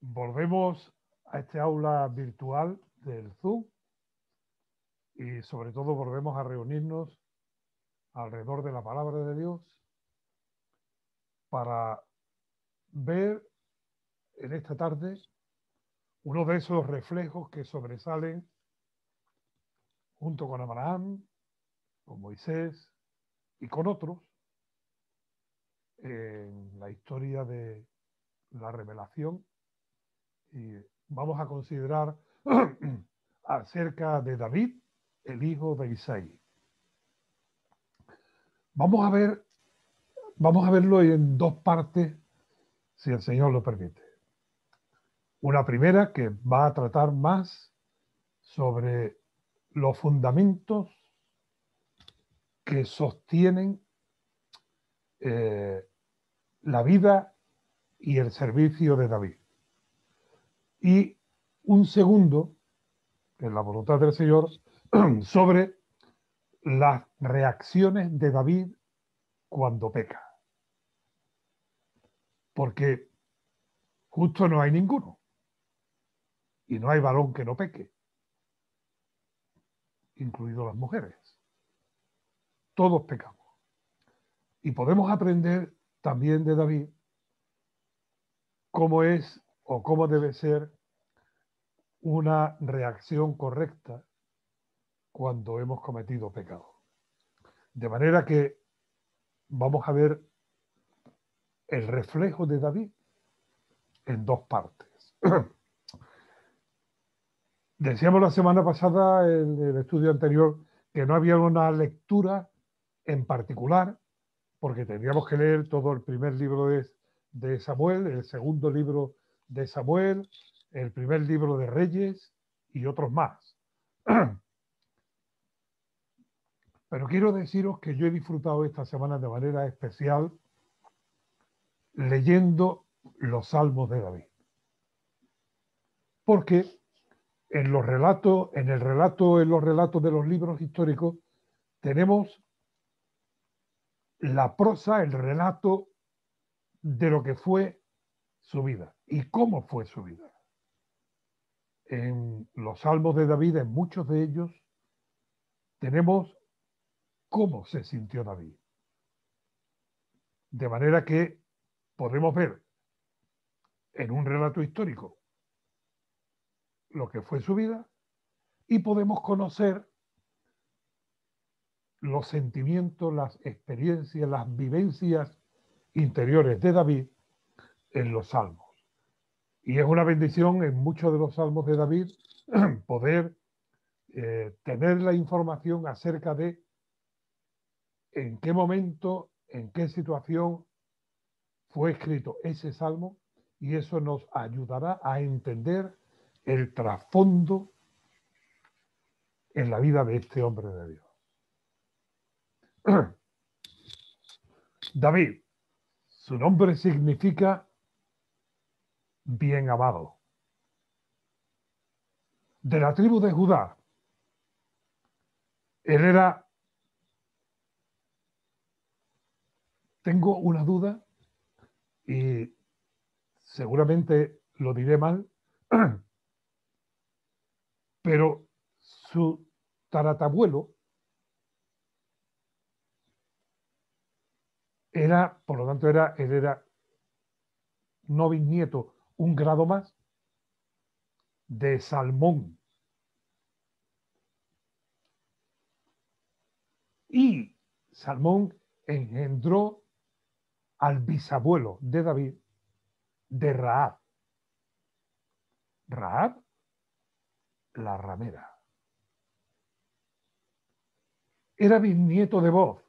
Volvemos a este aula virtual del Zoom y sobre todo volvemos a reunirnos alrededor de la palabra de Dios para ver en esta tarde uno de esos reflejos que sobresalen junto con Abraham, con Moisés y con otros en la historia de la revelación. Y vamos a considerar acerca de David, el hijo de Isaí. Vamos a verlo en dos partes, si el Señor lo permite. Una primera que va a tratar más sobre los fundamentos que sostienen la vida y el servicio de David. Y un segundo, en la voluntad del Señor, sobre las reacciones de David cuando peca. Porque justo no hay ninguno. Y no hay varón que no peque, incluido las mujeres. Todos pecamos. Y podemos aprender también de David cómo es o cómo debe ser una reacción correcta cuando hemos cometido pecado. De manera que vamos a ver el reflejo de David en dos partes. Decíamos la semana pasada, en el estudio anterior, que no había una lectura en particular, porque tendríamos que leer todo el primer libro de Samuel, el segundo libro de Samuel, el primer libro de Reyes y otros más. Pero quiero deciros que yo he disfrutado esta semana de manera especial leyendo los Salmos de David. Porque en los relatos de los libros históricos, tenemos la prosa, el relato de lo que fue su vida y cómo fue su vida. En los Salmos de David, en muchos de ellos, tenemos cómo se sintió David. De manera que podemos ver en un relato histórico lo que fue su vida y podemos conocer los sentimientos, las experiencias, las vivencias interiores de David en los salmos. Y es una bendición en muchos de los salmos de David poder tener la información acerca de en qué momento, en qué situación fue escrito ese salmo, y eso nos ayudará a entender el trasfondo en la vida de este hombre de Dios. David, su nombre significa bien amado. De la tribu de Judá, él era, tengo una duda y seguramente lo diré mal, pero su tatarabuelo era, por lo tanto, él era no bisnieto, un grado más de Salmón. Y Salmón engendró al bisabuelo de David, de Rahab. Rahab, la ramera. Era bisnieto de Boz,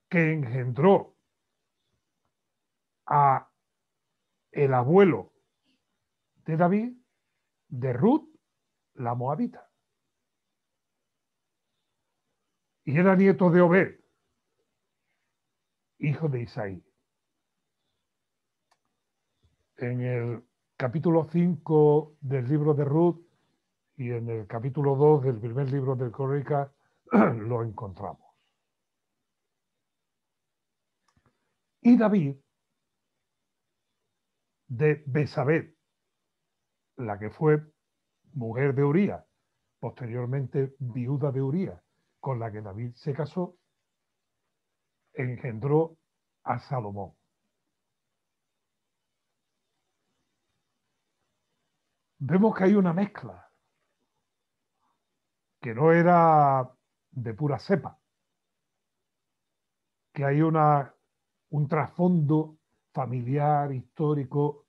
que engendró a el abuelo de David, de Ruth, la moabita. Y era nieto de Obed, hijo de Isaí. En el capítulo 5 del libro de Ruth y en el capítulo 2 del primer libro del Crónicas lo encontramos. Y David de Besabet, la que fue mujer de Urías, posteriormente viuda de Urías, con la que David se casó, engendró a Salomón. Vemos que hay una mezcla, que no era de pura cepa, que hay un trasfondo familiar, histórico,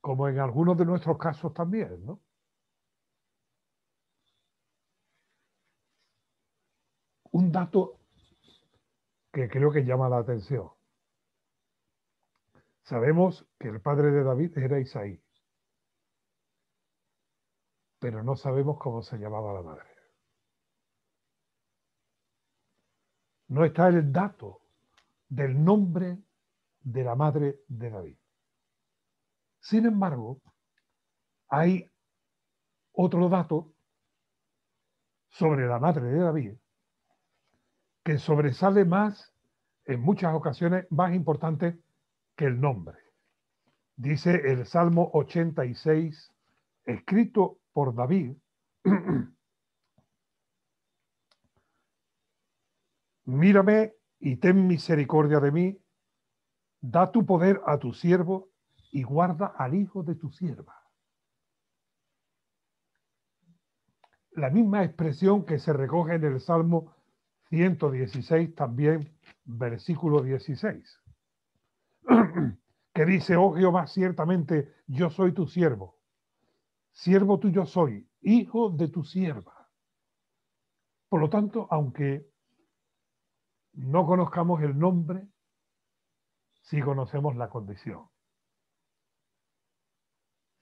como en algunos de nuestros casos también, ¿no? Un dato que creo que llama la atención. Sabemos que el padre de David era Isaí, pero no sabemos cómo se llamaba la madre. No está el dato del nombre de la madre de David. Sin embargo, hay otro dato sobre la madre de David que sobresale más, en muchas ocasiones, más importante que el nombre. Dice el Salmo 86, escrito por David, mírame y ten misericordia de mí, da tu poder a tu siervo y guarda al hijo de tu sierva. La misma expresión que se recoge en el Salmo 116, también versículo 16, que dice, oh Jehová, ciertamente yo soy tu siervo tuyo soy, hijo de tu sierva. Por lo tanto, aunque no conozcamos el nombre, sí conocemos la condición,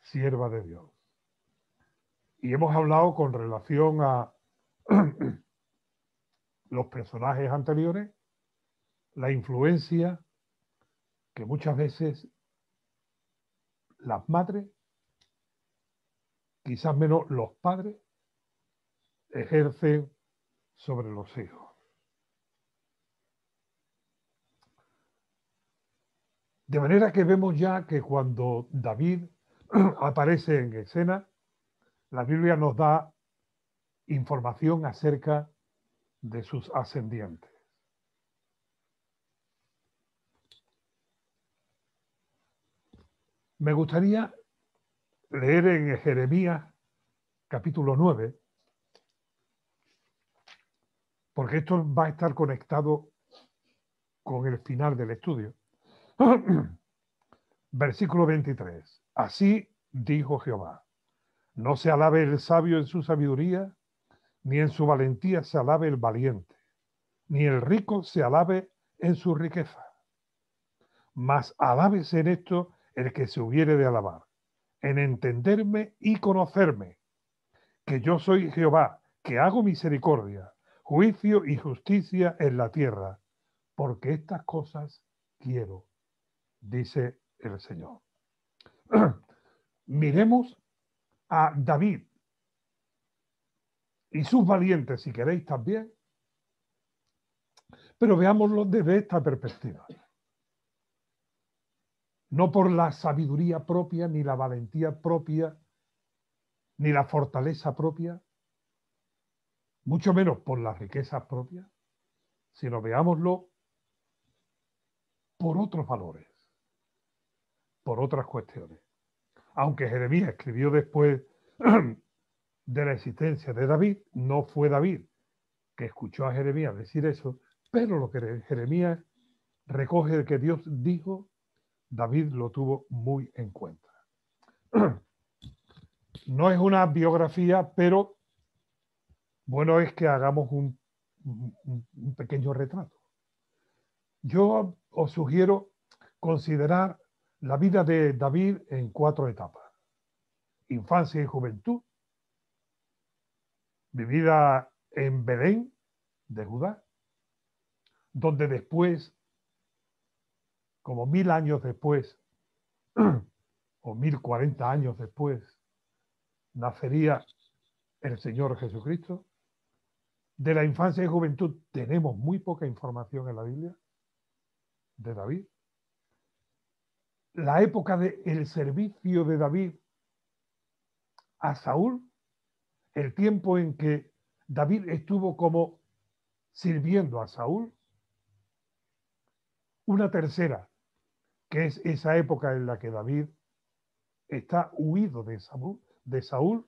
sierva de Dios. Y hemos hablado con relación a los personajes anteriores, la influencia que muchas veces las madres, quizás menos los padres, ejercen sobre los hijos. De manera que vemos ya que cuando David aparece en escena, la Biblia nos da información acerca de sus ascendientes. Me gustaría leer en Jeremías capítulo 9, porque esto va a estar conectado con el final del estudio. Versículo 23. Así dijo Jehová, no se alabe el sabio en su sabiduría, ni en su valentía se alabe el valiente, ni el rico se alabe en su riqueza. Mas alábese en esto el que se hubiere de alabar, en entenderme y conocerme, que yo soy Jehová, que hago misericordia, juicio y justicia en la tierra, porque estas cosas quiero, dice el Señor. Miremos a David y sus valientes, si queréis también, pero veámoslo desde esta perspectiva. No por la sabiduría propia, ni la valentía propia, ni la fortaleza propia, mucho menos por las riquezas propias, sino veámoslo por otros valores, por otras cuestiones. Aunque Jeremías escribió después de la existencia de David, no fue David que escuchó a Jeremías decir eso, pero lo que Jeremías recoge de que Dios dijo, David lo tuvo muy en cuenta. No es una biografía, pero bueno es que hagamos un pequeño retrato. Yo os sugiero considerar la vida de David en 4 etapas. Infancia y juventud, vivida en Belén, de Judá, donde después, como 1000 años después, o 1040 años después, nacería el Señor Jesucristo. De la infancia y juventud tenemos muy poca información en la Biblia de David. la época del servicio de David a Saúl, el tiempo en que David estuvo como sirviendo a Saúl. Una tercera, que es esa época en la que David está huido de Saúl.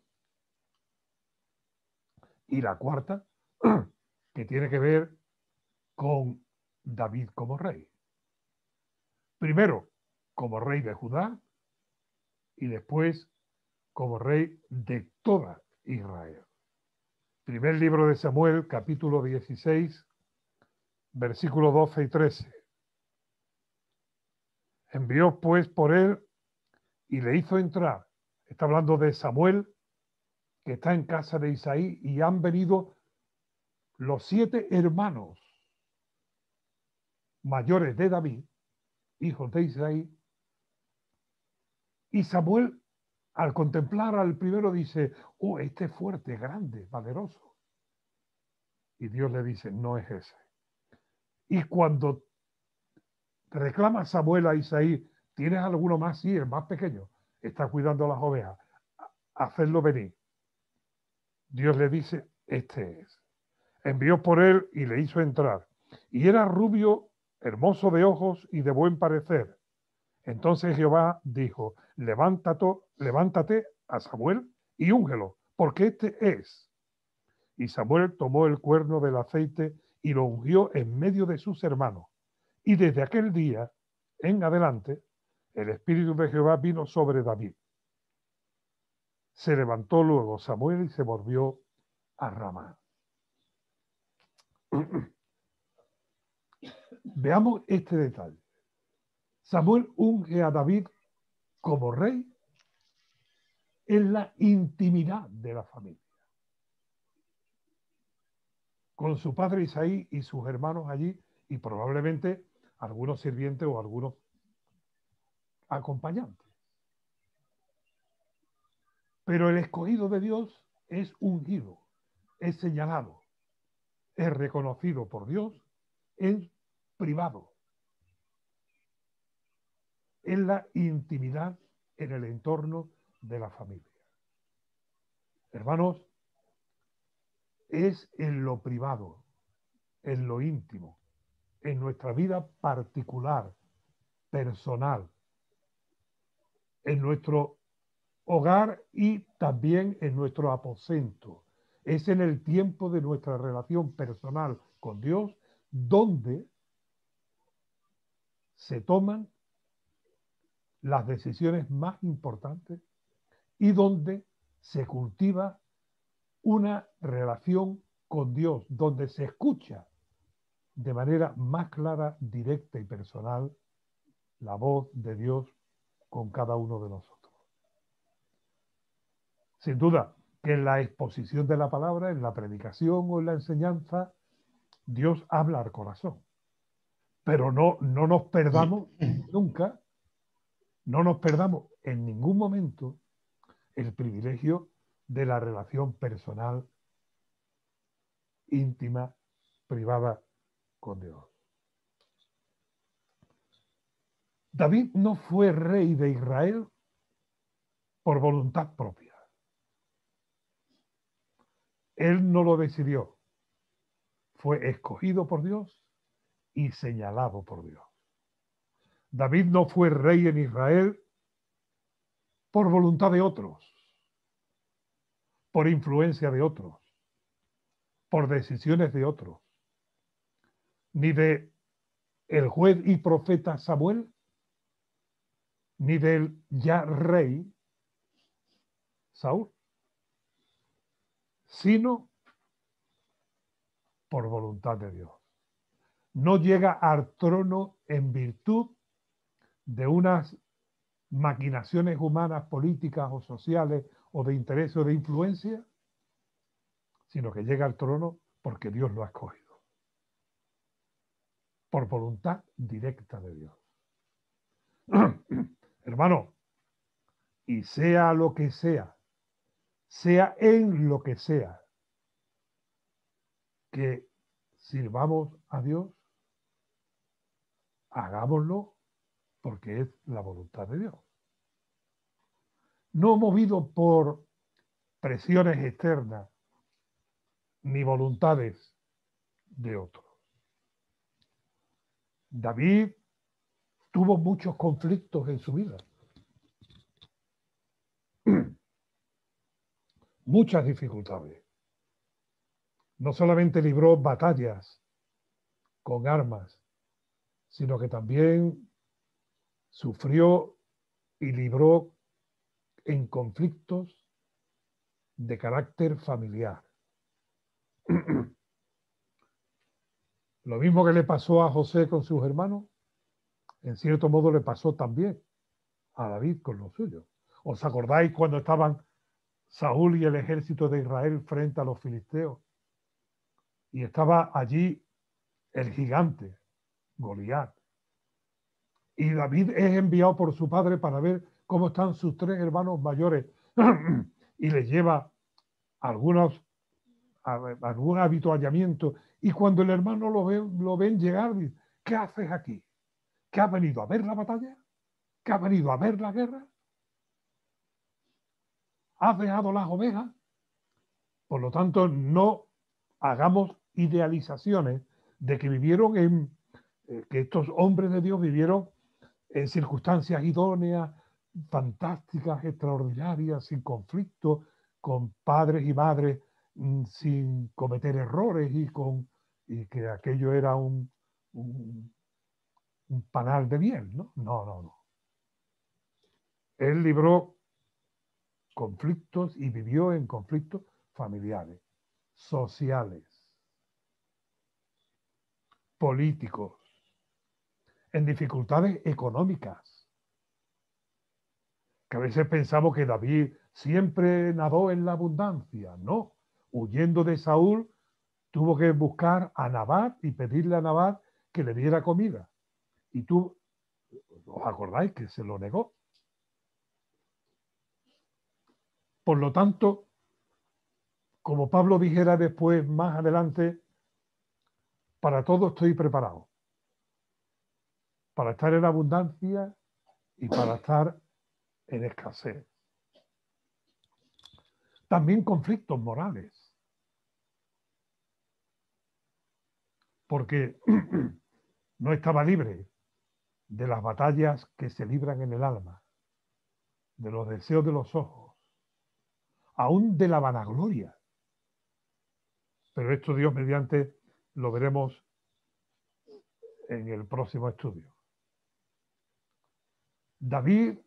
Y la cuarta, que tiene que ver con David como rey. Primero, como rey de Judá y después como rey de toda Israel. Primer libro de Samuel, capítulo 16, versículos 12 y 13. Envió pues por él y le hizo entrar. Está hablando de Samuel, que está en casa de Isaí, y han venido los 7 hermanos mayores de David, hijos de Isaí, y Samuel, al contemplar al primero, dice: oh, este es fuerte, grande, valeroso. Y Dios le dice: no es ese. Y cuando reclama Samuel a Isaí: ¿tienes alguno más? Sí, el más pequeño, está cuidando las ovejas, hacerlo venir. Dios le dice: este es. Envió por él y le hizo entrar. Y era rubio, hermoso de ojos y de buen parecer. Entonces Jehová dijo: levántate a Samuel y úngelo, porque este es. Y Samuel tomó el cuerno del aceite y lo ungió en medio de sus hermanos. Y desde aquel día en adelante, el Espíritu de Jehová vino sobre David. Se levantó luego Samuel y se volvió a Ramá. Veamos este detalle. Samuel unge a David como rey en la intimidad de la familia, con su padre Isaí y sus hermanos allí, y probablemente algunos sirvientes o algunos acompañantes. Pero el escogido de Dios es ungido, es señalado, es reconocido por Dios en privado, en la intimidad, en el entorno de la familia. Hermanos, es en lo privado, en lo íntimo, en nuestra vida particular, personal, en nuestro hogar y también en nuestro aposento. Es en el tiempo de nuestra relación personal con Dios donde se toman las decisiones más importantes y donde se cultiva una relación con Dios, donde se escucha de manera más clara, directa y personal la voz de Dios con cada uno de nosotros. Sin duda que en la exposición de la palabra, en la predicación o en la enseñanza, Dios habla al corazón. Pero no nos perdamos nunca, no nos perdamos en ningún momento el privilegio de la relación personal, íntima, privada con Dios. David no fue rey de Israel por voluntad propia. Él no lo decidió. Fue escogido por Dios y señalado por Dios. David no fue rey en Israel por voluntad de otros, por influencia de otros, por decisiones de otros, ni de el juez y profeta Samuel, ni del ya rey Saúl, sino por voluntad de Dios. No llega al trono en virtud de unas maquinaciones humanas, políticas o sociales o de interés o de influencia, sino que llega al trono porque Dios lo ha escogido, por voluntad directa de Dios. Hermano, y sea lo que sea en lo que sea, que sirvamos a Dios, hagámoslo porque es la voluntad de Dios. No movido por presiones externas ni voluntades de otros. David tuvo muchos conflictos en su vida, muchas dificultades. No solamente libró batallas con armas, sino que también sufrió y libró en conflictos de carácter familiar. Lo mismo que le pasó a José con sus hermanos, en cierto modo le pasó también a David con los suyos. ¿Os acordáis cuando estaban Saúl y el ejército de Israel frente a los filisteos? Y estaba allí el gigante, Goliat. Y David es enviado por su padre para ver cómo están sus tres hermanos mayores y les lleva algún avituallamiento. Y cuando el hermano lo ven llegar, dice, ¿qué haces aquí? ¿Qué has venido a ver la batalla? ¿Qué has venido a ver la guerra? ¿Has dejado las ovejas? Por lo tanto, no hagamos idealizaciones de que que estos hombres de Dios vivieron en circunstancias idóneas, fantásticas, extraordinarias, sin conflicto, con padres y madres sin cometer errores y que aquello era un, un panal de miel, ¿no? No, no, no. Él libró conflictos y vivió en conflictos familiares, sociales, políticos, en dificultades económicas, que a veces pensamos que David siempre nadó en la abundancia. No, huyendo de Saúl, tuvo que buscar a Nabat y pedirle a Nabat que le diera comida. Y tú, ¿os acordáis que se lo negó? Por lo tanto, como Pablo dijera después, más adelante, para todo estoy preparado. Para estar en abundancia y para estar en escasez. También conflictos morales. Porque no estaba libre de las batallas que se libran en el alma, de los deseos de los ojos, aún de la vanagloria. Pero esto, Dios mediante, lo veremos en el próximo estudio. David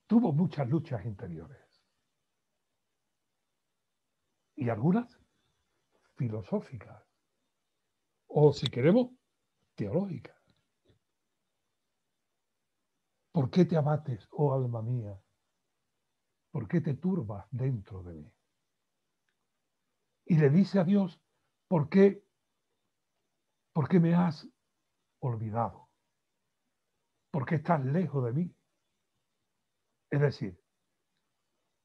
tuvo muchas luchas interiores y algunas filosóficas o, si queremos, teológicas. ¿Por qué te abates, oh alma mía? ¿Por qué te turbas dentro de mí? Y le dice a Dios, ¿por qué me has olvidado? ¿Por qué estás lejos de mí? Es decir,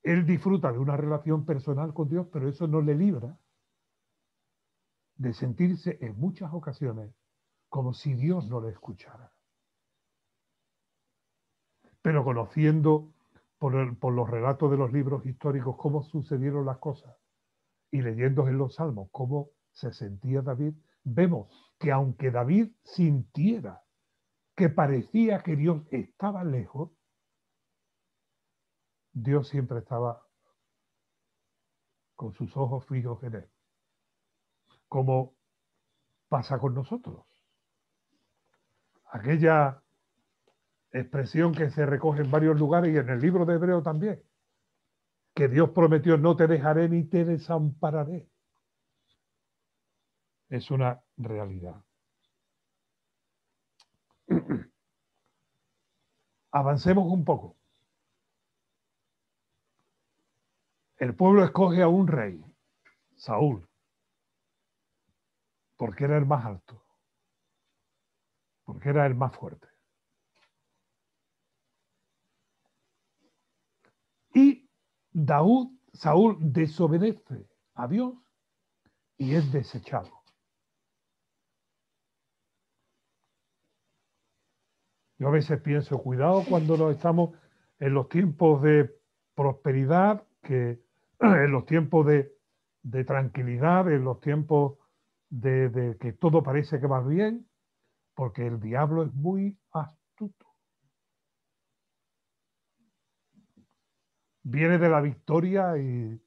él disfruta de una relación personal con Dios, pero eso no le libra de sentirse en muchas ocasiones como si Dios no le escuchara. Pero conociendo por los relatos de los libros históricos cómo sucedieron las cosas y leyendo en los salmos cómo se sentía David, vemos que aunque David sintiera que parecía que Dios estaba lejos, Dios siempre estaba con sus ojos fijos en él, como pasa con nosotros. Aquella expresión que se recoge en varios lugares y en el libro de Hebreo también, que Dios prometió, no te dejaré ni te desampararé. Es una realidad. Avancemos un poco. El pueblo escoge a un rey, Saúl, porque era el más alto, porque era el más fuerte. Y Saúl desobedece a Dios y es desechado. Yo a veces pienso, cuidado cuando nos estamos en los tiempos de prosperidad, que en los tiempos de tranquilidad, en los tiempos de que todo parece que va bien, porque el diablo es muy astuto. Viene de la victoria y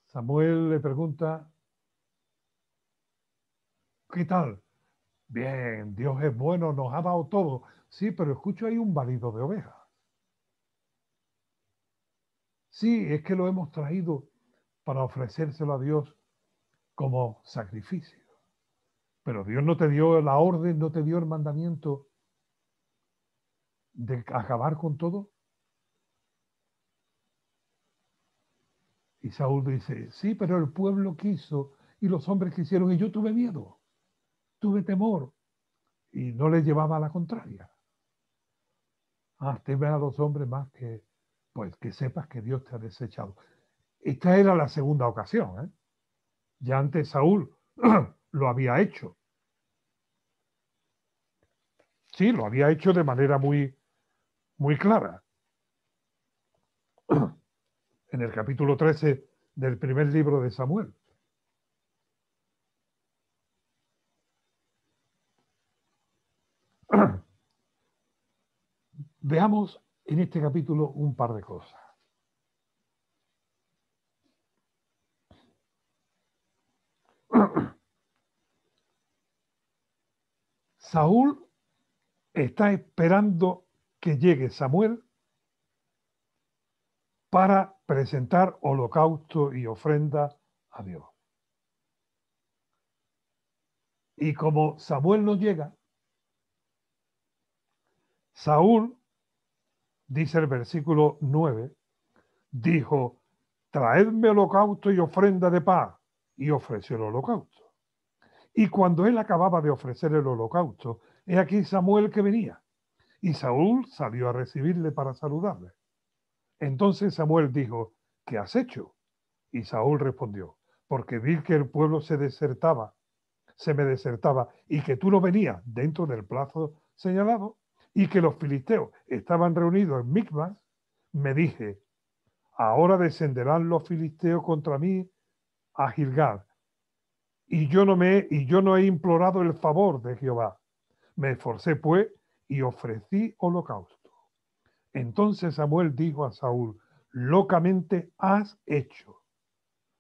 Samuel le pregunta, ¿qué tal? Bien, Dios es bueno, nos ha dado todo. Sí, pero escucho ahí un balido de ovejas. Sí, es que lo hemos traído para ofrecérselo a Dios como sacrificio. Pero Dios no te dio la orden, no te dio el mandamiento de acabar con todo. Y Saúl dice, sí, pero el pueblo quiso y los hombres quisieron y yo tuve miedo, tuve temor y no les llevaba a la contraria. Teme a los hombres más que, pues, que sepas que Dios te ha desechado. Esta era la segunda ocasión, ¿eh? Ya antes Saúl lo había hecho. Sí, lo había hecho de manera muy, muy clara. En el capítulo 13 del primer libro de Samuel. Veamos en este capítulo un par de cosas. Saúl está esperando que llegue Samuel para presentar holocausto y ofrenda a Dios. Y como Samuel no llega, Saúl, dice el versículo 9, dijo, traedme holocausto y ofrenda de paz, y ofreció el holocausto. Y cuando él acababa de ofrecer el holocausto, he aquí Samuel que venía, y Saúl salió a recibirle para saludarle. Entonces Samuel dijo, ¿qué has hecho? Y Saúl respondió, porque vi que el pueblo se me desertaba, y que tú no venías dentro del plazo señalado, y que los filisteos estaban reunidos en Micmas, me dije, ahora descenderán los filisteos contra mí a Gilgal, y yo no he implorado el favor de Jehová. Me esforcé pues y ofrecí holocausto. Entonces Samuel dijo a Saúl, locamente has hecho.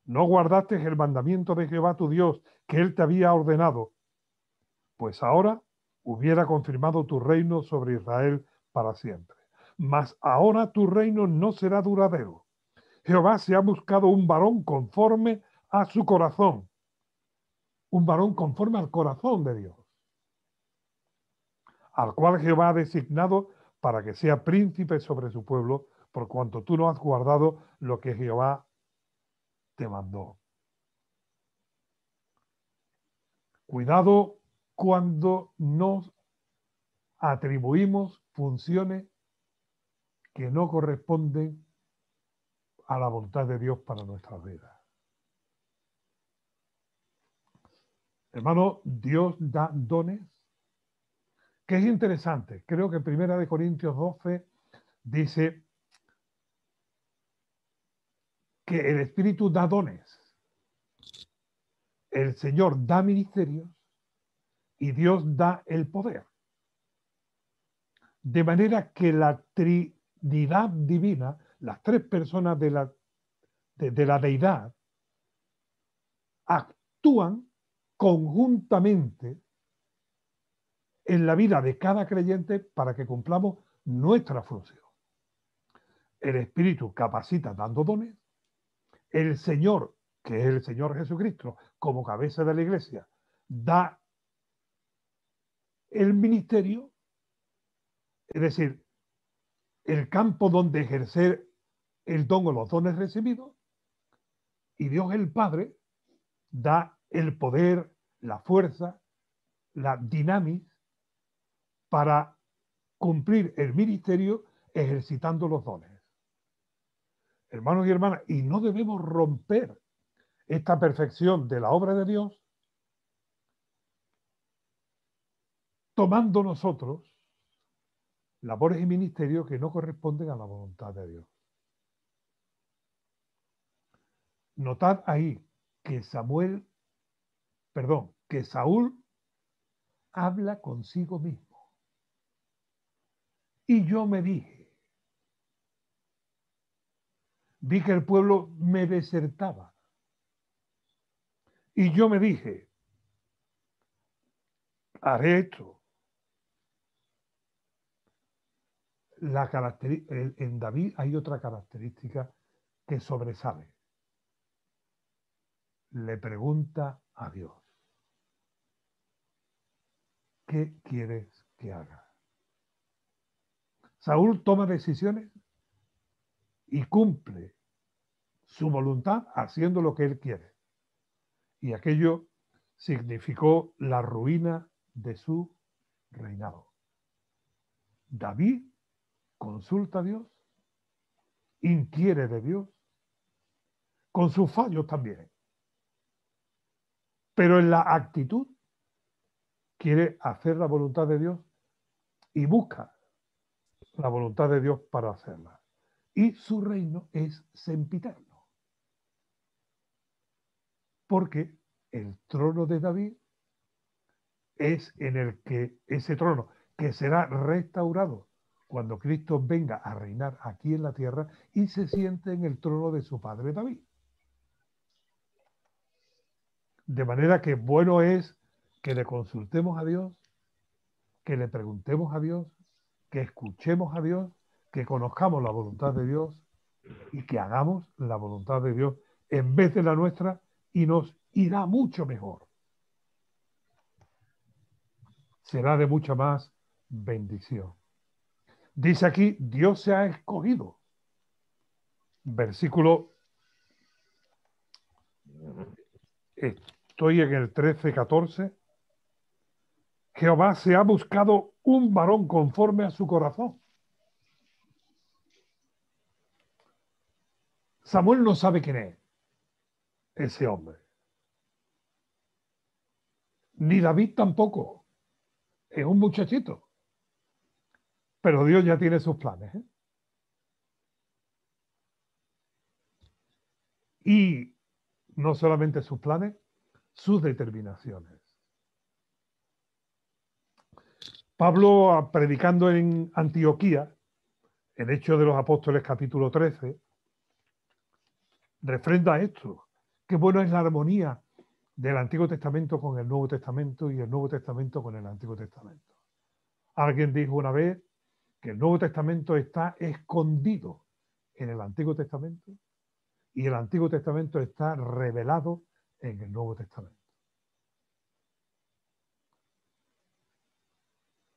No guardaste el mandamiento de Jehová tu Dios que él te había ordenado, pues ahora hubiera confirmado tu reino sobre Israel para siempre. Mas ahora tu reino no será duradero. Jehová se ha buscado un varón conforme a su corazón, un varón conforme al corazón de Dios, al cual Jehová ha designado para que sea príncipe sobre su pueblo, por cuanto tú no has guardado lo que Jehová te mandó. Cuidado cuando nos atribuimos funciones que no corresponden a la voluntad de Dios para nuestras vidas. Hermano, Dios da dones, que es interesante. Creo que 1 Corintios 12 dice que el Espíritu da dones. El Señor da ministerios y Dios da el poder. De manera que la Trinidad divina, las tres personas de la deidad, actúan conjuntamente en la vida de cada creyente para que cumplamos nuestra función. El Espíritu capacita dando dones, el Señor, que es el Señor Jesucristo, como cabeza de la iglesia, da el ministerio, es decir, el campo donde ejercer el don o los dones recibidos, y Dios el Padre da el poder, la fuerza, la dinamis para cumplir el ministerio ejercitando los dones. Hermanos y hermanas, y no debemos romper esta perfección de la obra de Dios tomando nosotros labores y ministerios que no corresponden a la voluntad de Dios. Notad ahí que que Saúl habla consigo mismo. Y yo me dije, vi que el pueblo me desertaba. Y yo me dije, haré esto. En David hay otra característica que sobresale. Le pregunta a Dios, ¿qué quieres que haga? Saúl toma decisiones y cumple su voluntad haciendo lo que él quiere. Y aquello significó la ruina de su reinado. David consulta a Dios, inquiere de Dios, con sus fallos también. Pero en la actitud quiere hacer la voluntad de Dios y busca la voluntad de Dios para hacerla. Y su reino es sempiterno. Porque el trono de David es en el que ese trono, que será restaurado cuando Cristo venga a reinar aquí en la tierra y se siente en el trono de su padre David. De manera que bueno es que le consultemos a Dios, que le preguntemos a Dios, que escuchemos a Dios, que conozcamos la voluntad de Dios y que hagamos la voluntad de Dios en vez de la nuestra y nos irá mucho mejor. Será de mucha más bendición. Dice aquí, Dios se ha escogido. Versículo, estoy en el 13-14. Jehová se ha buscado un varón conforme a su corazón. Samuel no sabe quién es ese hombre. Ni David tampoco. Es un muchachito. Pero Dios ya tiene sus planes. Y no solamente sus planes, sus determinaciones. Pablo, predicando en Antioquía, en Hechos de los Apóstoles capítulo 13, refrenda esto. Qué bueno es la armonía del Antiguo Testamento con el Nuevo Testamento y el Nuevo Testamento con el Antiguo Testamento. Alguien dijo una vez que el Nuevo Testamento está escondido en el Antiguo Testamento y el Antiguo Testamento está revelado en el Nuevo Testamento.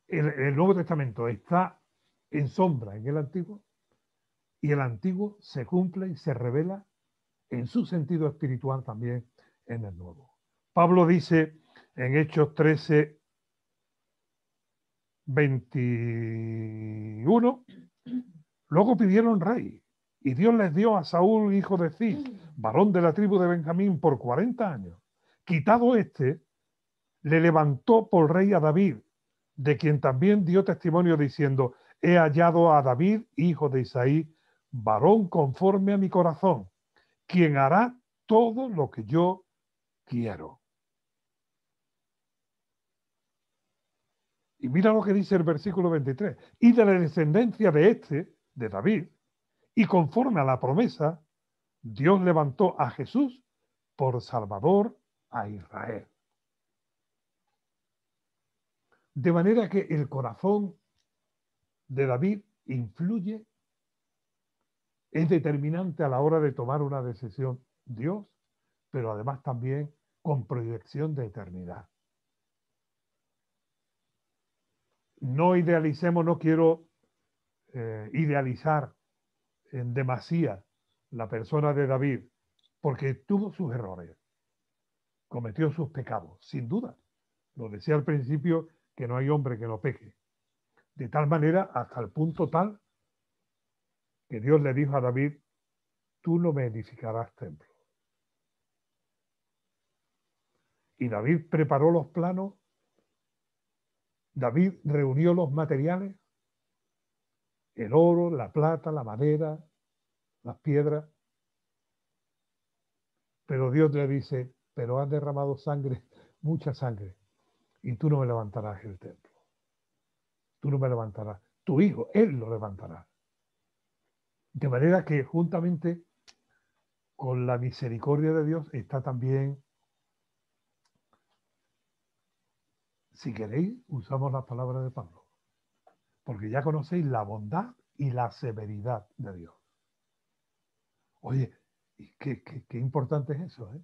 El Nuevo Testamento está en sombra en el Antiguo y el Antiguo se cumple y se revela en su sentido espiritual también en el Nuevo. Pablo dice en Hechos 13, 21, luego pidieron rey y Dios les dio a Saúl, hijo de Cis, varón de la tribu de Benjamín, por 40 años. Quitado este, le levantó por rey a David, de quien también dio testimonio diciendo, he hallado a David, hijo de Isaí, varón conforme a mi corazón, quien hará todo lo que yo quiero. Y mira lo que dice el versículo 23. Y de la descendencia de este, de David, y conforme a la promesa, Dios levantó a Jesús por Salvador a Israel. De manera que el corazón de David influye, es determinante a la hora de tomar una decisión Dios, pero además también con proyección de eternidad. No idealicemos, no quiero idealizar en demasía la persona de David, porque tuvo sus errores, cometió sus pecados, sin duda. Lo decía al principio, que no hay hombre que no peque. De tal manera, hasta el punto tal, que Dios le dijo a David, tú no me edificarás templo. Y David preparó los planos, David reunió los materiales, el oro, la plata, la madera, las piedras. Pero Dios le dice, pero has derramado sangre, mucha sangre, y tú no me levantarás el templo. Tú no me levantarás. Tu hijo, él lo levantará. De manera que juntamente con la misericordia de Dios está también, si queréis, usamos las palabras de Pablo, porque ya conocéis la bondad y la severidad de Dios. Oye, qué importante es eso, ¿eh?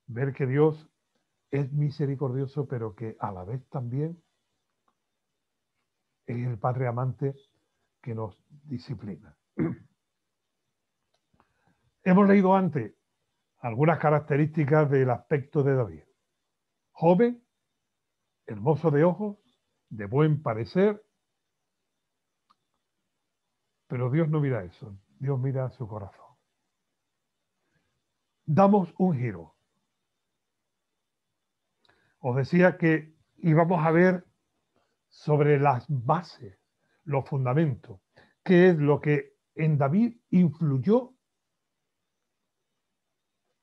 Ver que Dios es misericordioso, pero que a la vez también es el Padre amante que nos disciplina. Hemos leído antes algunas características del aspecto de David. Joven, hermoso de ojos, de buen parecer, pero Dios no mira eso, Dios mira su corazón. Damos un giro. Os decía que íbamos a ver sobre las bases, los fundamentos, qué es lo que en David influyó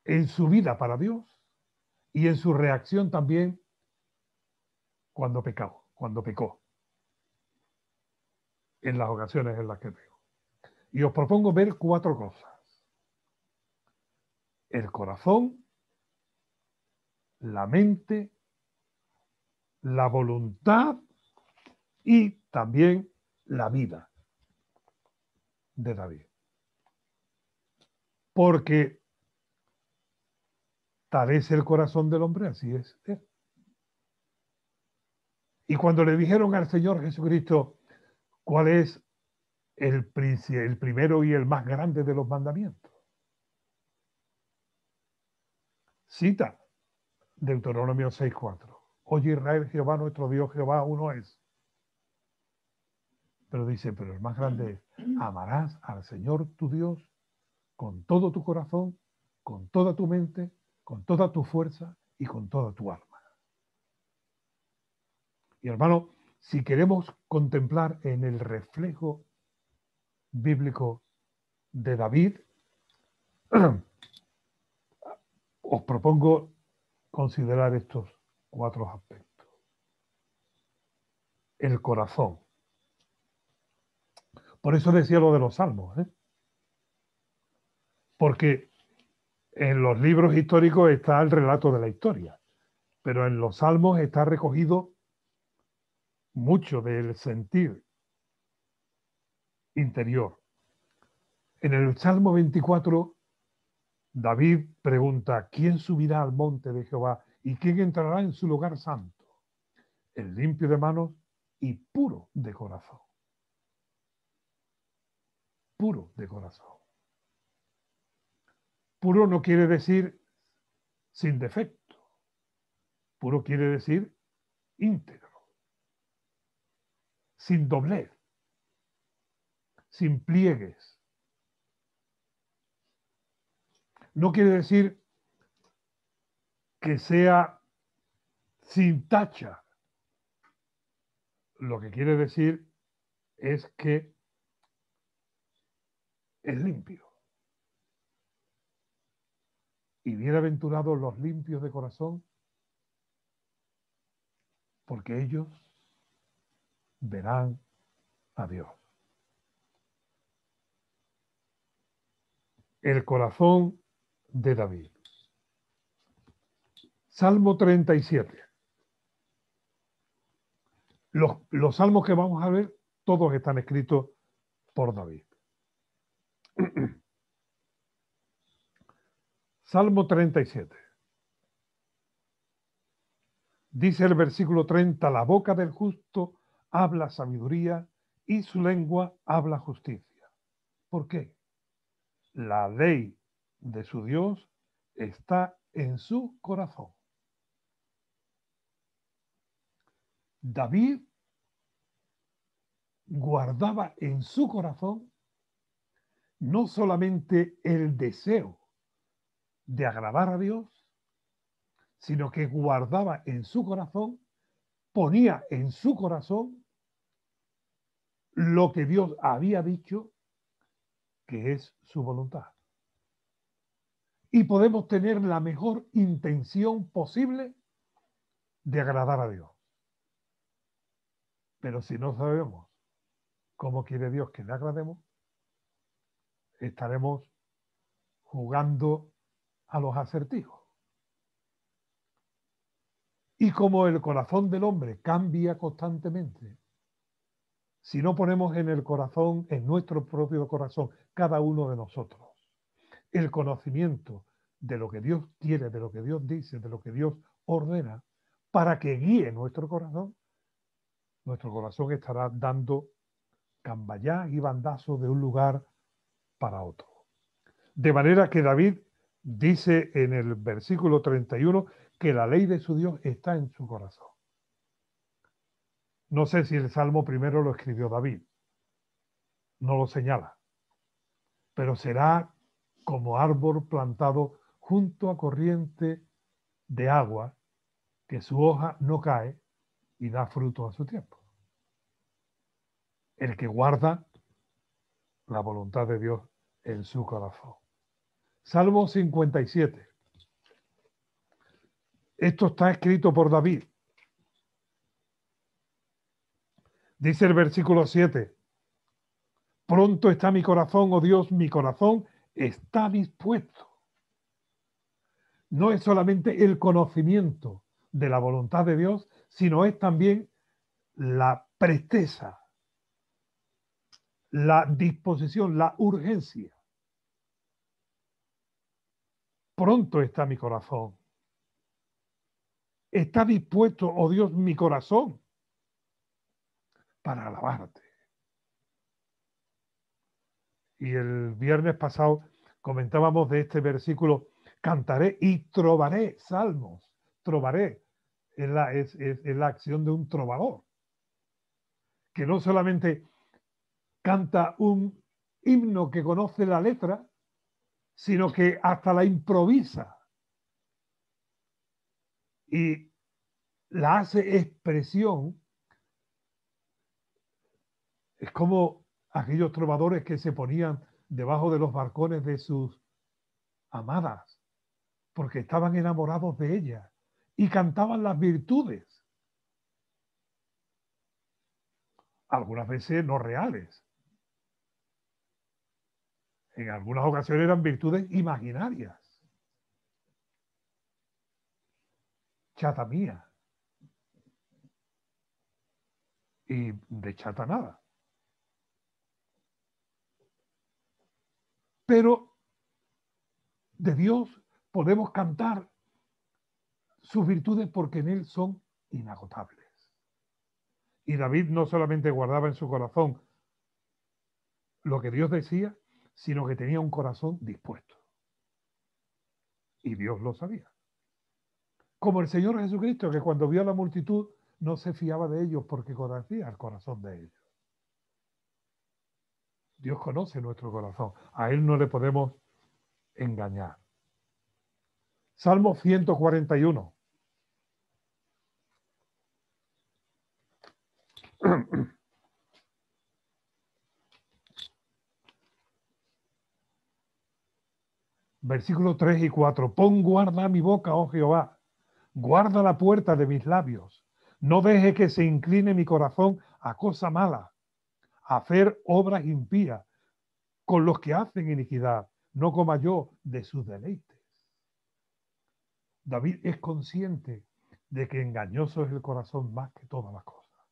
en su vida para Dios y en su reacción también cuando pecó, en las ocasiones en las que pecó. Y os propongo ver 4 cosas. El corazón, la mente, la voluntad y también la vida de David. Porque tal es el corazón del hombre, así es él. Y cuando le dijeron al Señor Jesucristo cuál es el primero y el más grande de los mandamientos, cita Deuteronomio 6:4. Oye Israel, Jehová nuestro Dios, Jehová uno es. Pero dice, pero el más grande es, amarás al Señor tu Dios con todo tu corazón, con toda tu mente, con toda tu fuerza y con toda tu alma. Y hermano, si queremos contemplar en el reflejo bíblico de David, os propongo considerar estos 4 aspectos. El corazón. Por eso decía lo de los salmos, ¿eh? Porque en los libros históricos está el relato de la historia, pero en los salmos está recogido mucho del sentir interior. En el Salmo 24, David pregunta, ¿quién subirá al monte de Jehová y quién entrará en su lugar santo? El limpio de manos y puro de corazón. Puro de corazón. Puro no quiere decir sin defecto. Puro quiere decir íntegro, sin doblez, sin pliegues. No quiere decir que sea sin tacha. Lo que quiere decir es que es limpio. Y bienaventurados los limpios de corazón, porque ellos verán a Dios. El corazón de David. Salmo 37. Los salmos que vamos a ver, todos están escritos por David. Salmo 37. Dice el versículo 30, la boca del justo habla sabiduría y su lengua habla justicia. ¿Por qué? La ley de su Dios está en su corazón. David guardaba en su corazón no solamente el deseo de agradar a Dios, sino que guardaba en su corazón, ponía en su corazón lo que Dios había dicho que es su voluntad. Y podemos tener la mejor intención posible de agradar a Dios. Pero si no sabemos cómo quiere Dios que le agrademos, estaremos jugando a los acertijos. Y como el corazón del hombre cambia constantemente, si no ponemos en el corazón, en nuestro propio corazón, cada uno de nosotros, el conocimiento de lo que Dios quiere, de lo que Dios dice, de lo que Dios ordena, para que guíe nuestro corazón estará dando cambayá y bandazo de un lugar para otro. De manera que David dice en el versículo 31 que la ley de su Dios está en su corazón. No sé si el Salmo primero lo escribió David, no lo señala, pero será como árbol plantado junto a corriente de agua, que su hoja no cae y da fruto a su tiempo. El que guarda la voluntad de Dios en su corazón. Salmo 57. Esto está escrito por David. Dice el versículo 7. Pronto está mi corazón, oh Dios, mi corazón está dispuesto. No es solamente el conocimiento de la voluntad de Dios, sino es también la presteza, la disposición, la urgencia. Pronto está mi corazón. Está dispuesto, oh Dios, mi corazón para alabarte. Y el viernes pasado comentábamos de este versículo, cantaré y trovaré salmos. Trovaré es la acción de un trovador, que no solamente canta un himno que conoce la letra, sino que hasta la improvisa y la hace expresión. Es como aquellos trovadores que se ponían debajo de los balcones de sus amadas, porque estaban enamorados de ellas y cantaban las virtudes, algunas veces no reales. En algunas ocasiones eran virtudes imaginarias. Chata mía. Y de chata nada. Pero de Dios podemos cantar sus virtudes porque en Él son inagotables. Y David no solamente guardaba en su corazón lo que Dios decía, sino que tenía un corazón dispuesto. Y Dios lo sabía. Como el Señor Jesucristo, que cuando vio a la multitud no se fiaba de ellos porque conocía el corazón de ellos. Dios conoce nuestro corazón. A Él no le podemos engañar. Salmo 141. Versículos 3 y 4. Pon guarda a mi boca, oh Jehová. Guarda la puerta de mis labios. No deje que se incline mi corazón a cosa mala, a hacer obras impías con los que hacen iniquidad. No coma yo de sus deleites. David es consciente de que engañoso es el corazón más que todas las cosas.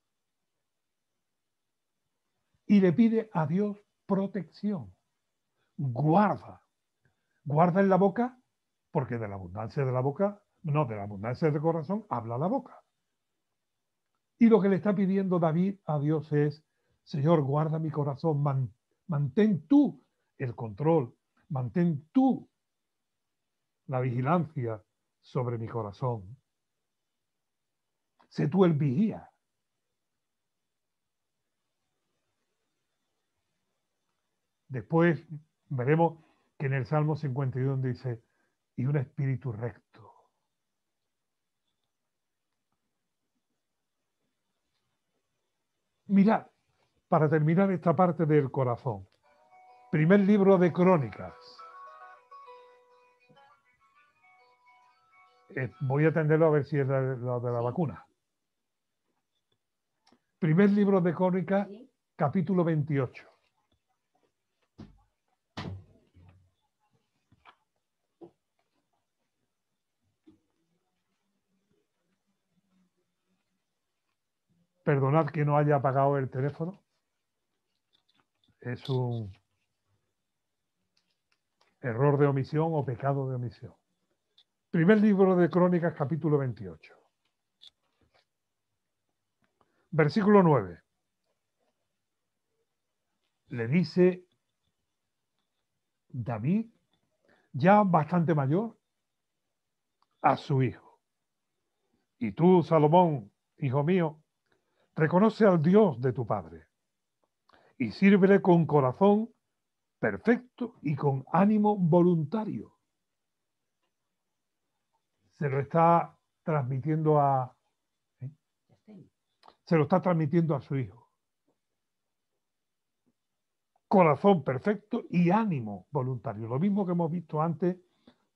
Y le pide a Dios protección. Guarda. Guarda en la boca, porque de la abundancia de la boca, no, de la abundancia del corazón, habla la boca. Y lo que le está pidiendo David a Dios es, Señor, guarda mi corazón, mantén tú el control, mantén tú la vigilancia sobre mi corazón. Sé tú el vigía. Después veremos que en el Salmo 51 dice, y un espíritu recto. Mirad, para terminar esta parte del corazón. Primer libro de Crónicas. Voy a atenderlo a ver si es lo de la vacuna. Primer libro de Crónicas, capítulo 28. Perdonad que no haya apagado el teléfono. Es un error de omisión o pecado de omisión. Primer libro de Crónicas, capítulo 28. Versículo 9. Le dice David, ya bastante mayor, a su hijo: y tú, Salomón, hijo mío, reconoce al Dios de tu padre y sírvele con corazón perfecto y con ánimo voluntario. Se lo está transmitiendo se lo está transmitiendo a su hijo. Corazón perfecto y ánimo voluntario. Lo mismo que hemos visto antes,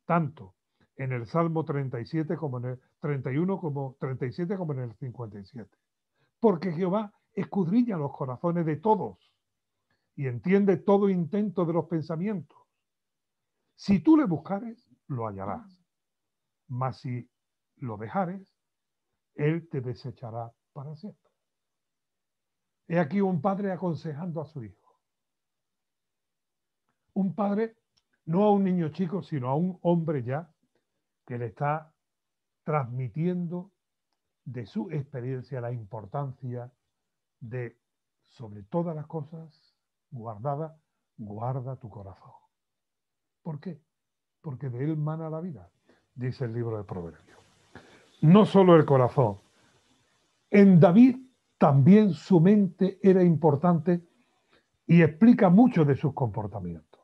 tanto en el Salmo 37 como en el 31, como 37 como en el 57. Porque Jehová escudriña los corazones de todos y entiende todo intento de los pensamientos. Si tú le buscares, lo hallarás. Mas si lo dejares, él te desechará para siempre. He aquí un padre aconsejando a su hijo. Un padre, no a un niño chico, sino a un hombre ya, que le está transmitiendo de su experiencia la importancia de, sobre todas las cosas guardadas, guarda tu corazón. ¿Por qué? Porque de él mana la vida, dice el libro de Proverbios. No solo el corazón. En David también su mente era importante y explica mucho de sus comportamientos.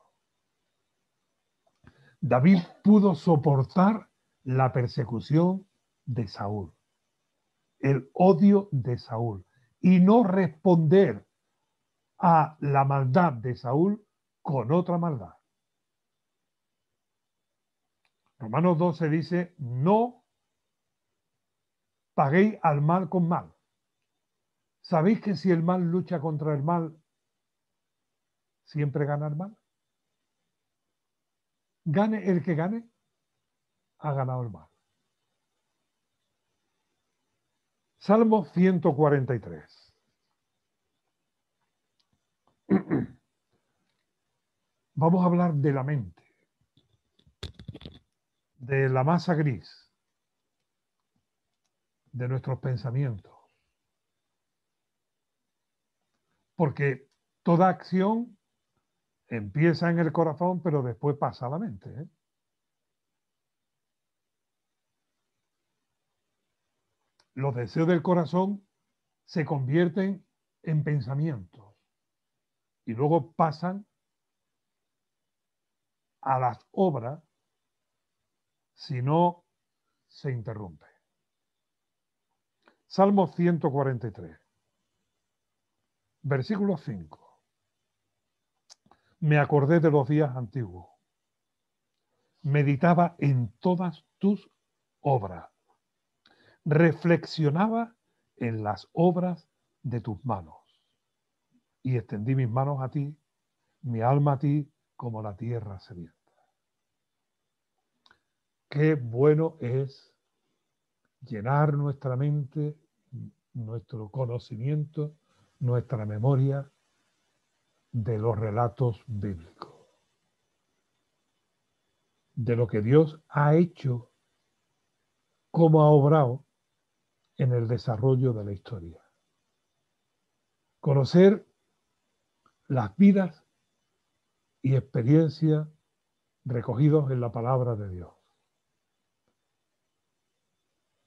David pudo soportar la persecución de Saúl, el odio de Saúl, y no responder a la maldad de Saúl con otra maldad. Romanos 12 dice, no paguéis al mal con mal. ¿Sabéis que si el mal lucha contra el mal, siempre gana el mal? Gane el que gane, ha ganado el mal. Salmo 143. Vamos a hablar de la mente, de la masa gris, de nuestros pensamientos. Porque toda acción empieza en el corazón, pero después pasa a la mente, ¿eh? Los deseos del corazón se convierten en pensamientos y luego pasan a las obras si no se interrumpe. Salmo 143, versículo 5. Me acordé de los días antiguos. Meditaba en todas tus obras. Reflexionaba en las obras de tus manos. Y extendí mis manos a ti, mi alma a ti, como la tierra sedienta. Qué bueno es llenar nuestra mente, nuestro conocimiento, nuestra memoria de los relatos bíblicos, de lo que Dios ha hecho, cómo ha obrado en el desarrollo de la historia. Conocer las vidas y experiencias recogidos en la palabra de Dios.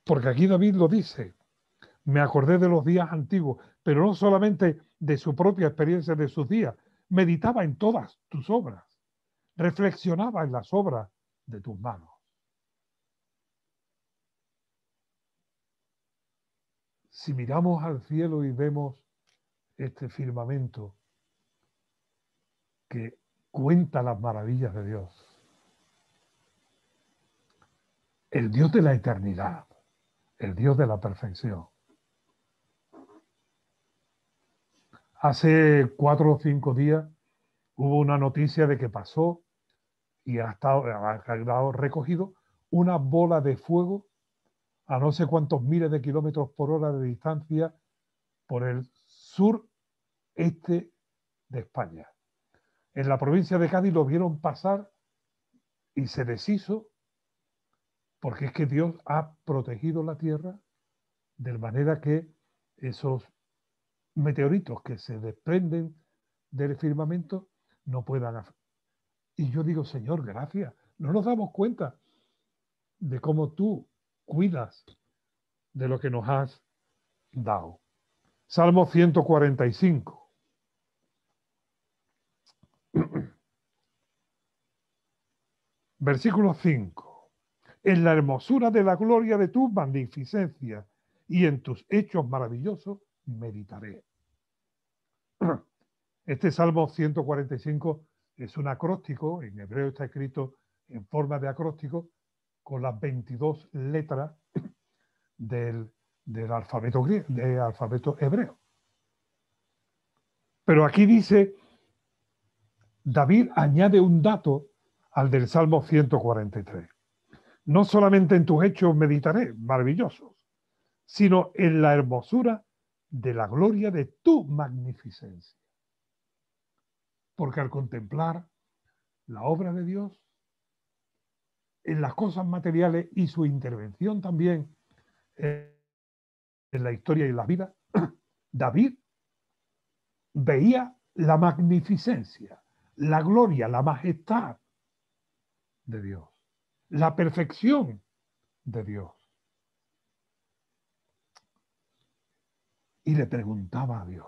Porque aquí David lo dice, me acordé de los días antiguos, pero no solamente de su propia experiencia de sus días, meditaba en todas tus obras, reflexionaba en las obras de tus manos. Si miramos al cielo y vemos este firmamento que cuenta las maravillas de Dios. El Dios de la eternidad, el Dios de la perfección. Hace 4 o 5 días hubo una noticia de que pasó y ha quedado recogido una bola de fuego a no sé cuántos miles de kilómetros por hora de distancia por el sureste de España. En la provincia de Cádiz lo vieron pasar y se deshizo porque es que Dios ha protegido la tierra de manera que esos meteoritos que se desprenden del firmamento no puedan. Y yo digo, Señor, gracias. No nos damos cuenta de cómo tú cuidas de lo que nos has dado. Salmo 145. Versículo 5. En la hermosura de la gloria de tu magnificencia y en tus hechos maravillosos meditaré. Este Salmo 145 es un acróstico, en hebreo está escrito en forma de acróstico, con las 22 letras del alfabeto hebreo. Pero aquí dice, David añade un dato al del Salmo 143. No solamente en tus hechos meditaré, maravillosos, sino en la hermosura de la gloria de tu magnificencia. Porque al contemplar la obra de Dios, en las cosas materiales y su intervención también en la historia y en la vida, David veía la magnificencia, la gloria, la majestad de Dios, la perfección de Dios. Y le preguntaba a Dios.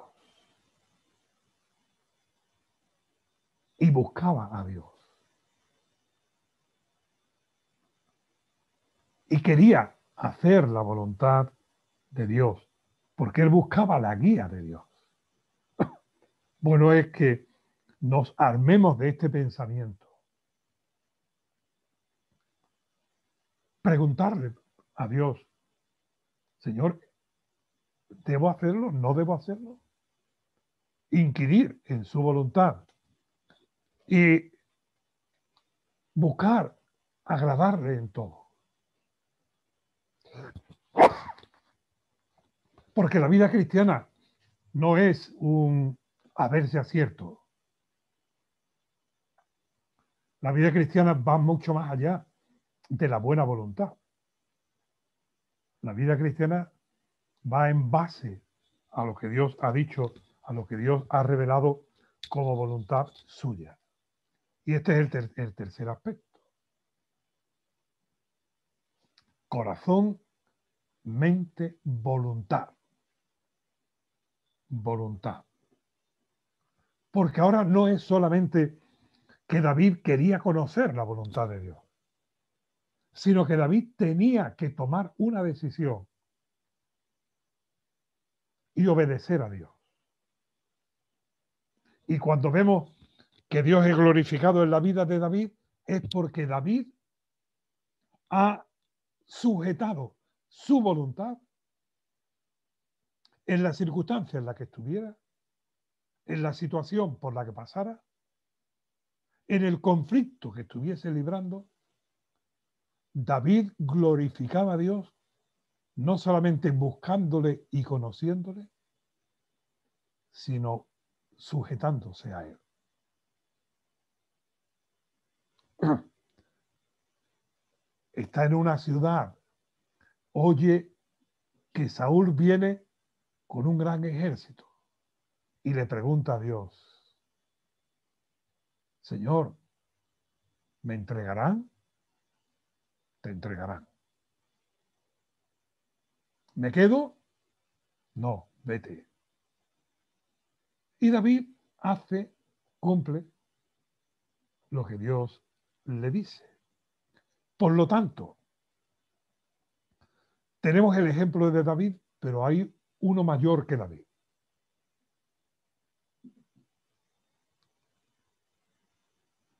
Y buscaba a Dios. Y quería hacer la voluntad de Dios, porque él buscaba la guía de Dios. Bueno, es que nos armemos de este pensamiento. Preguntarle a Dios, Señor, ¿debo hacerlo? ¿No debo hacerlo? Inquirir en su voluntad y buscar agradarle en todo. Porque la vida cristiana no es un a ver si acierto. La vida cristiana va mucho más allá de la buena voluntad. La vida cristiana va en base a lo que Dios ha dicho, a lo que Dios ha revelado como voluntad suya. Y este es el tercer aspecto. Corazón, mente, voluntad. Voluntad. Porque ahora no es solamente que David quería conocer la voluntad de Dios, sino que David tenía que tomar una decisión y obedecer a Dios. Y cuando vemos que Dios es glorificado en la vida de David, es porque David ha sujetado su voluntad en la circunstancia en la que estuviera, en la situación por la que pasara, en el conflicto que estuviese librando. David glorificaba a Dios no solamente buscándole y conociéndole, sino sujetándose a él. Está en una ciudad, oye que Saúl viene con un gran ejército y le pregunta a Dios, Señor, ¿me entregarán? Te entregarán. ¿Me quedo? No, vete. Y David cumple lo que Dios le dice. Por lo tanto, tenemos el ejemplo de David, pero hay uno mayor que David.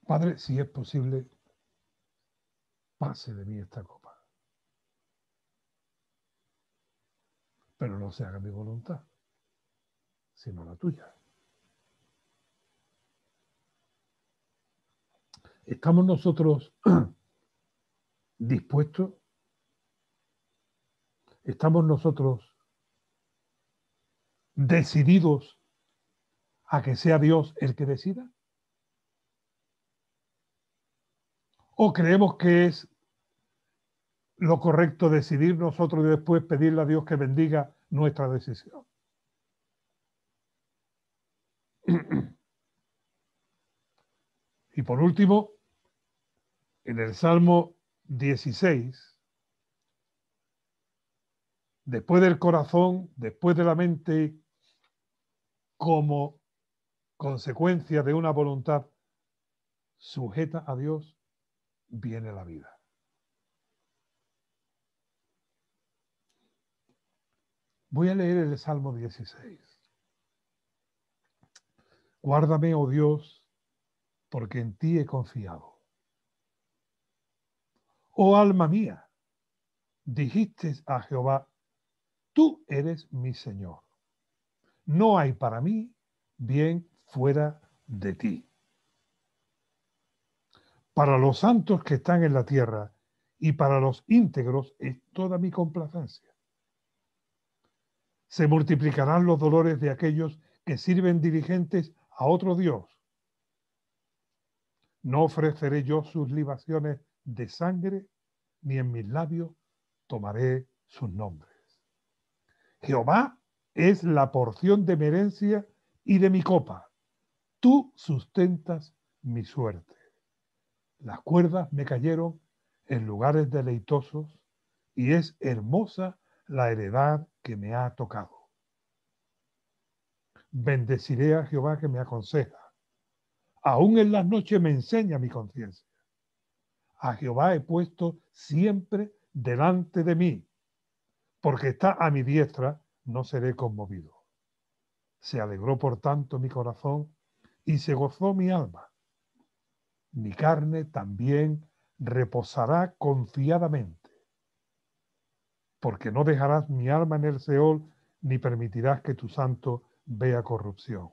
Padre, si es posible, pase de mí esta copa, pero no se haga mi voluntad, sino la tuya. ¿Estamos nosotros dispuestos? ¿Estamos nosotros decididos a que sea Dios el que decida? ¿O creemos que es lo correcto decidir nosotros y después pedirle a Dios que bendiga nuestra decisión? Y por último, en el Salmo 16, después del corazón, después de la mente, como consecuencia de una voluntad sujeta a Dios, viene la vida. Voy a leer el Salmo 16. Guárdame, oh Dios, porque en ti he confiado. Oh alma mía, dijiste a Jehová, tú eres mi Señor. No hay para mí bien fuera de ti. Para los santos que están en la tierra y para los íntegros es toda mi complacencia. Se multiplicarán los dolores de aquellos que sirven diligentes a otro Dios. No ofreceré yo sus libaciones de sangre, ni en mis labios tomaré sus nombres. Jehová es la porción de mi herencia y de mi copa. Tú sustentas mi suerte. Las cuerdas me cayeron en lugares deleitosos y es hermosa la heredad que me ha tocado. Bendeciré a Jehová que me aconseja. Aún en las noches me enseña mi conciencia. A Jehová he puesto siempre delante de mí, porque está a mi diestra, no seré conmovido. Se alegró por tanto mi corazón y se gozó mi alma. Mi carne también reposará confiadamente, porque no dejarás mi alma en el Seol, ni permitirás que tu santo vea corrupción.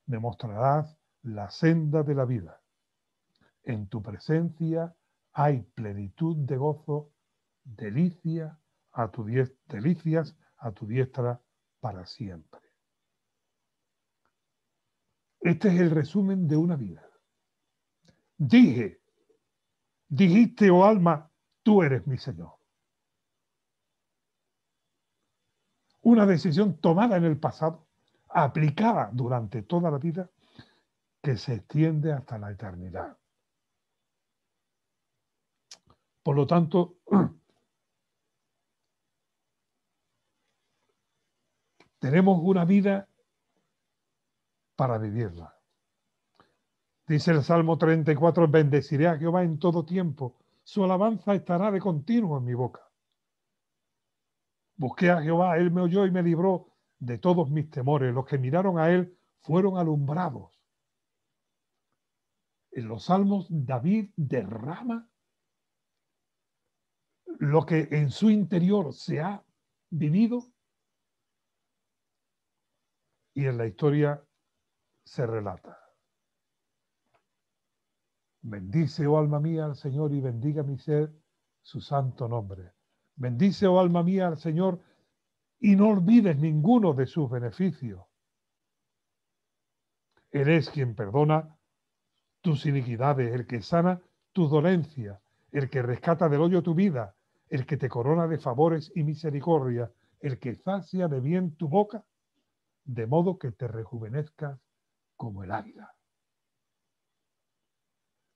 Me mostrarás la senda de la vida. En tu presencia hay plenitud de gozo, delicias a tu diestra para siempre. Este es el resumen de una vida. Dijiste, oh alma, tú eres mi Señor. Una decisión tomada en el pasado, aplicada durante toda la vida, que se extiende hasta la eternidad. Por lo tanto, tenemos una vida para vivirla. Dice el Salmo 34, bendeciré a Jehová en todo tiempo, su alabanza estará de continuo en mi boca. Busqué a Jehová, él me oyó y me libró de todos mis temores. Los que miraron a él fueron alumbrados. En los Salmos, David derrama lo que en su interior se ha vivido y en la historia se relata. Bendice, oh alma mía, al Señor y bendiga mi ser su santo nombre. Bendice, oh alma mía, al Señor y no olvides ninguno de sus beneficios. Él es quien perdona tus iniquidades, el que sana tus dolencias, el que rescata del hoyo tu vida, el que te corona de favores y misericordia, el que sacia de bien tu boca, de modo que te rejuvenezcas como el águila.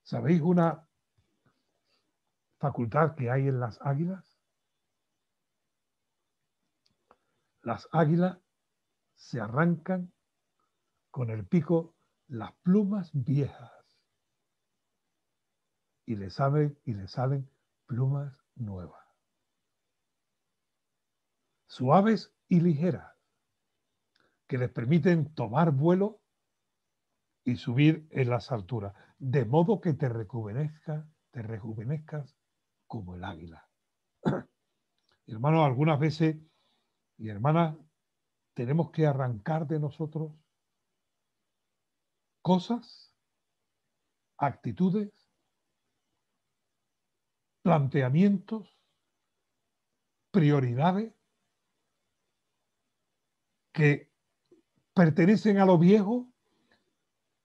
¿Sabéis una facultad que hay en las águilas? Las águilas se arrancan con el pico las plumas viejas y le salen plumas nuevas, suaves y ligeras, que les permiten tomar vuelo y subir en las alturas, de modo que te rejuvenezcas como el águila. Hermanos, algunas veces, y hermanas, tenemos que arrancar de nosotros cosas, actitudes, planteamientos, prioridades que pertenecen a lo viejo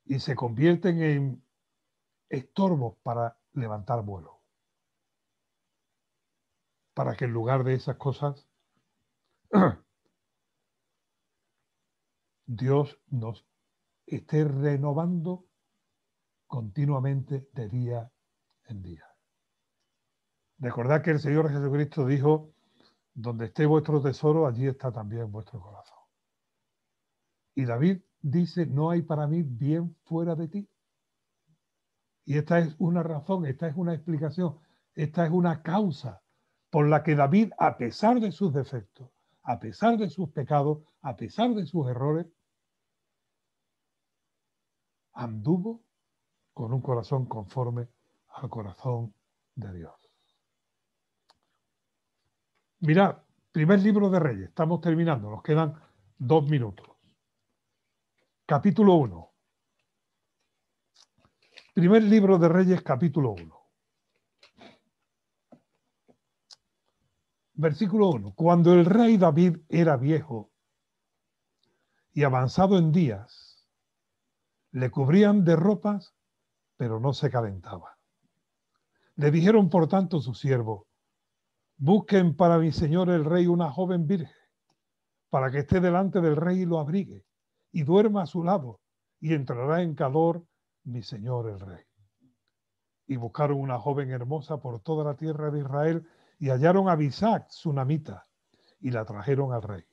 y se convierten en estorbos para levantar vuelo. Para que en lugar de esas cosas, Dios nos esté renovando continuamente de día en día. Recordad que el Señor Jesucristo dijo: donde esté vuestro tesoro, allí está también vuestro corazón. Y David dice: no hay para mí bien fuera de ti. Y esta es una razón, esta es una explicación, esta es una causa por la que David, a pesar de sus defectos, a pesar de sus pecados, a pesar de sus errores, anduvo con un corazón conforme al corazón de Dios. Mirad, primer libro de Reyes, estamos terminando, nos quedan 2 minutos. Capítulo 1. Primer libro de Reyes, capítulo 1. Versículo 1. Cuando el rey David era viejo y avanzado en días, le cubrían de ropas, pero no se calentaba. Le dijeron por tanto sus siervos: busquen para mi señor el rey una joven virgen, para que esté delante del rey y lo abrigue, y duerma a su lado, y entrará en calor mi señor el rey. Y buscaron una joven hermosa por toda la tierra de Israel, y hallaron a Abisag, sunamita, y la trajeron al rey.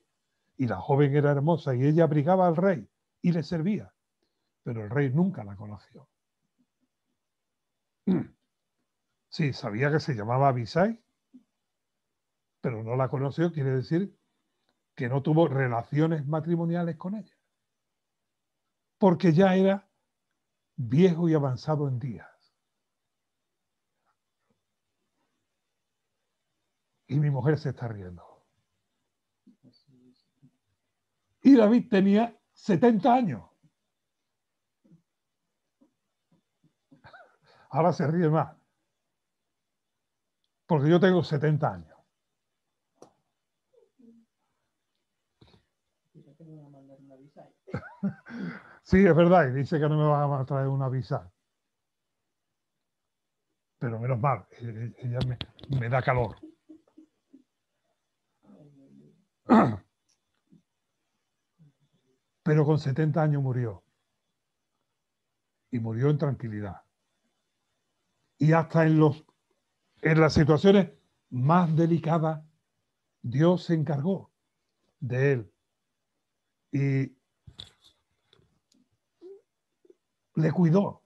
Y la joven era hermosa, y ella abrigaba al rey, y le servía, pero el rey nunca la conoció. Sí, sabía que se llamaba Abisag, pero no la conoció, quiere decir que no tuvo relaciones matrimoniales con ella, porque ya era viejo y avanzado en días. Y mi mujer se está riendo. Y David tenía 70 años. Ahora se ríe más, porque yo tengo 70 años. Sí, es verdad, y dice que no me van a traer una visa. Pero menos mal, ella me da calor. Pero con 70 años murió. Y murió en tranquilidad. Y hasta en las situaciones más delicadas, Dios se encargó de él. Y le cuidó.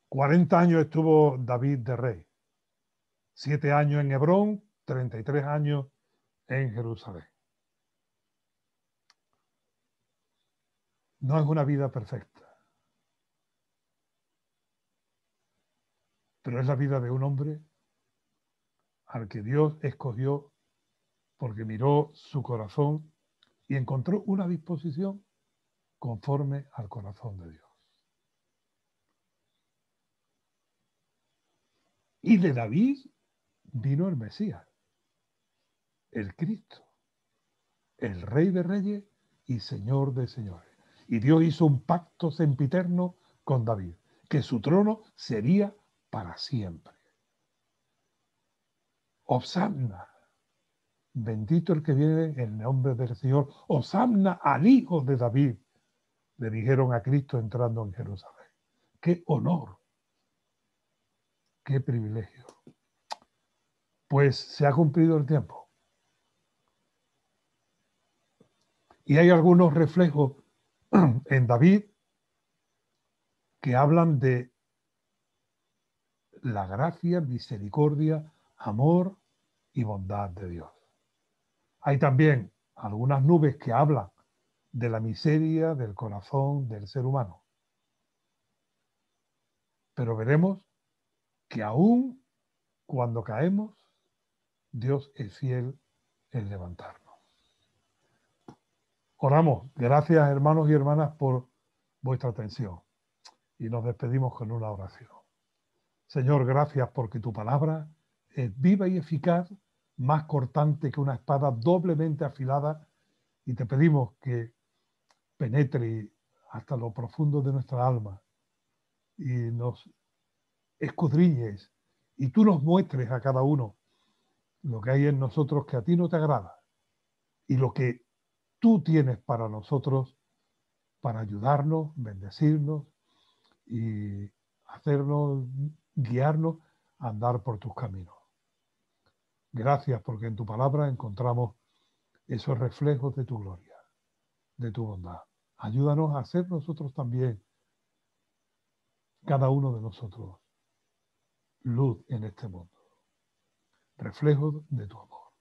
40 años estuvo David de rey. 7 años en Hebrón, 33 años en Jerusalén. No es una vida perfecta, pero es la vida de un hombre al que Dios escogió porque miró su corazón y encontró una disposición conforme al corazón de Dios. Y de David vino el Mesías, el Cristo, el Rey de Reyes y Señor de Señores. Y Dios hizo un pacto sempiterno con David, que su trono sería para siempre. Hosanna, bendito el que viene en el nombre del Señor. Hosanna al Hijo de David, le dijeron a Cristo entrando en Jerusalén. ¡Qué honor! ¡Qué privilegio! Pues se ha cumplido el tiempo. Y hay algunos reflejos en David que hablan de la gracia, misericordia, amor y bondad de Dios. Hay también algunas nubes que hablan de la miseria del corazón del ser humano. Pero veremos que aún cuando caemos, Dios es fiel en levantarnos. Oramos. Gracias, hermanos y hermanas, por vuestra atención. Y nos despedimos con una oración. Señor, gracias porque tu palabra es viva y eficaz, más cortante que una espada doblemente afilada, y te pedimos que penetre hasta lo profundo de nuestra alma y nos escudriñes y tú nos muestres a cada uno lo que hay en nosotros que a ti no te agrada y lo que tú tienes para nosotros para ayudarnos, bendecirnos y hacernos, guiarnos a andar por tus caminos. Gracias porque en tu palabra encontramos esos reflejos de tu gloria, de tu bondad. Ayúdanos a ser nosotros también, cada uno de nosotros, luz en este mundo, reflejo de tu amor.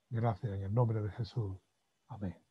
Gracias en el nombre de Jesús. Amén.